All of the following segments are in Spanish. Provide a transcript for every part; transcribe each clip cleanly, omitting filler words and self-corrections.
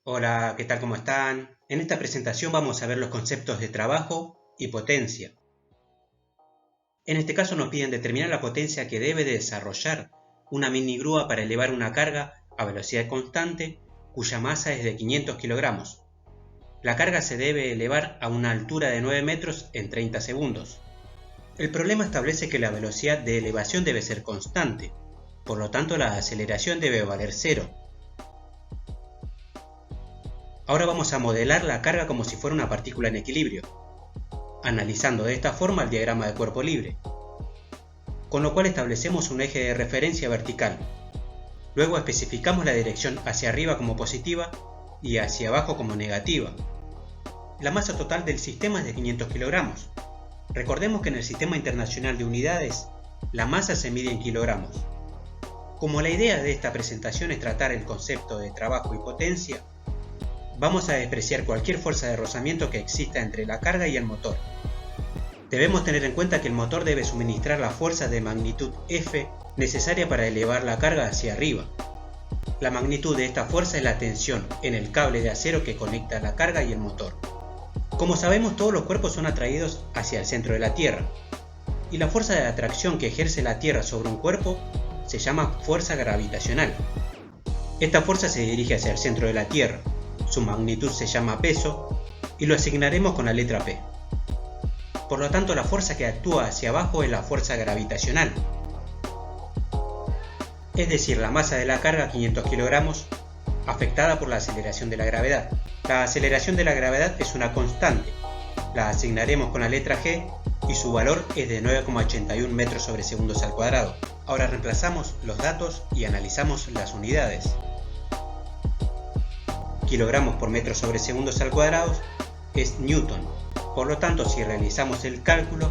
Hola, ¿qué tal? ¿Cómo están? En esta presentación vamos a ver los conceptos de trabajo y potencia. En este caso nos piden determinar la potencia que debe de desarrollar una mini grúa para elevar una carga a velocidad constante cuya masa es de 500 kilogramos. La carga se debe elevar a una altura de 9 metros en 30 segundos. El problema establece que la velocidad de elevación debe ser constante, por lo tanto la aceleración debe valer 0. Ahora vamos a modelar la carga como si fuera una partícula en equilibrio, analizando de esta forma el diagrama de cuerpo libre, con lo cual establecemos un eje de referencia vertical. Luego especificamos la dirección hacia arriba como positiva y hacia abajo como negativa. La masa total del sistema es de 500 kilogramos. Recordemos que en el Sistema Internacional de Unidades, la masa se mide en kilogramos. Como la idea de esta presentación es tratar el concepto de trabajo y potencia, vamos a despreciar cualquier fuerza de rozamiento que exista entre la carga y el motor. Debemos tener en cuenta que el motor debe suministrar la fuerza de magnitud F necesaria para elevar la carga hacia arriba. La magnitud de esta fuerza es la tensión en el cable de acero que conecta la carga y el motor. Como sabemos, todos los cuerpos son atraídos hacia el centro de la Tierra, y la fuerza de atracción que ejerce la Tierra sobre un cuerpo se llama fuerza gravitacional. Esta fuerza se dirige hacia el centro de la Tierra. Su magnitud se llama peso y lo asignaremos con la letra P. Por lo tanto, la fuerza que actúa hacia abajo es la fuerza gravitacional. Es decir, la masa de la carga, 500 kilogramos, afectada por la aceleración de la gravedad. La aceleración de la gravedad es una constante. La asignaremos con la letra G y su valor es de 9,81 metros sobre segundos al cuadrado. Ahora reemplazamos los datos y analizamos las unidades. Kilogramos por metro sobre segundos al cuadrado es newton. Por lo tanto, si realizamos el cálculo,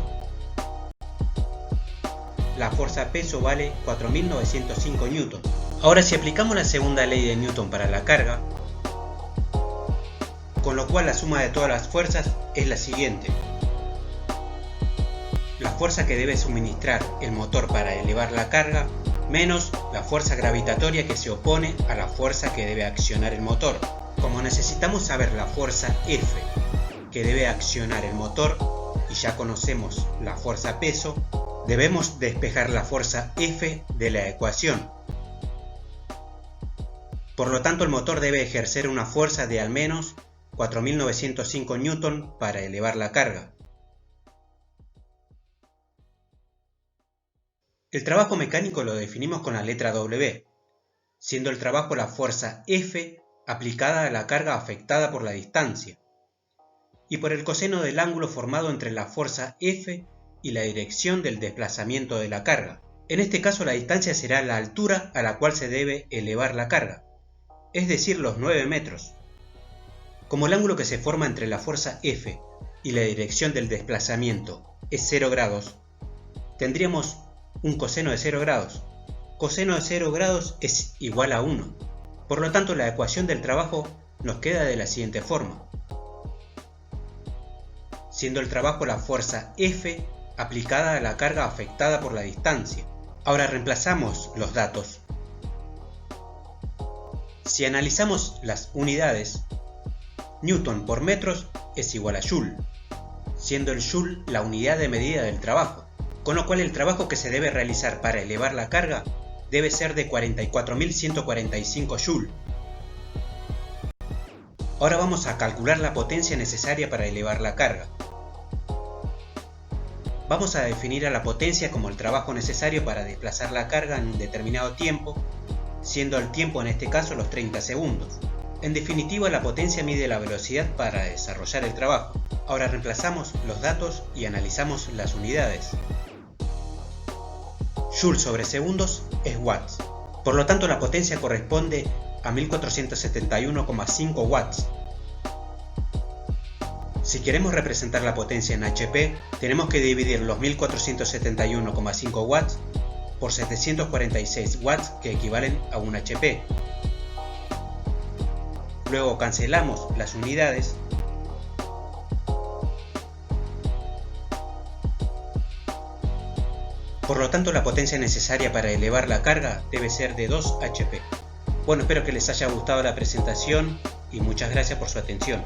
la fuerza peso vale 4.905 newton. Ahora, si aplicamos la segunda ley de Newton para la carga, con lo cual la suma de todas las fuerzas es la siguiente. La fuerza que debe suministrar el motor para elevar la carga menos la fuerza gravitatoria que se opone a la fuerza que debe accionar el motor. Como necesitamos saber la fuerza F que debe accionar el motor y ya conocemos la fuerza peso, debemos despejar la fuerza F de la ecuación. Por lo tanto, el motor debe ejercer una fuerza de al menos 4.905 newton para elevar la carga. El trabajo mecánico lo definimos con la letra W, siendo el trabajo la fuerza F aplicada a la carga afectada por la distancia, y por el coseno del ángulo formado entre la fuerza F y la dirección del desplazamiento de la carga. En este caso, la distancia será la altura a la cual se debe elevar la carga, es decir, los 9 metros. Como el ángulo que se forma entre la fuerza F y la dirección del desplazamiento es 0 grados, tendríamos un coseno de 0 grados. Coseno de 0 grados es igual a 1. Por lo tanto, la ecuación del trabajo nos queda de la siguiente forma. Siendo el trabajo la fuerza F aplicada a la carga afectada por la distancia. Ahora reemplazamos los datos. Si analizamos las unidades, Newton por metros es igual a Joule, siendo el Joule la unidad de medida del trabajo, con lo cual el trabajo que se debe realizar para elevar la carga debe ser de 44.145 Joule. Ahora vamos a calcular la potencia necesaria para elevar la carga. Vamos a definir a la potencia como el trabajo necesario para desplazar la carga en un determinado tiempo, siendo el tiempo en este caso los 30 segundos. En definitiva, la potencia mide la velocidad para desarrollar el trabajo. Ahora reemplazamos los datos y analizamos las unidades. Joule sobre segundos es watts. Por lo tanto, la potencia corresponde a 1471,5 watts. Si queremos representar la potencia en HP, tenemos que dividir los 1471,5 watts por 746 watts que equivalen a 1 HP. Luego cancelamos las unidades Por lo tanto, la potencia necesaria para elevar la carga debe ser de 2 HP. Bueno, espero que les haya gustado la presentación y muchas gracias por su atención.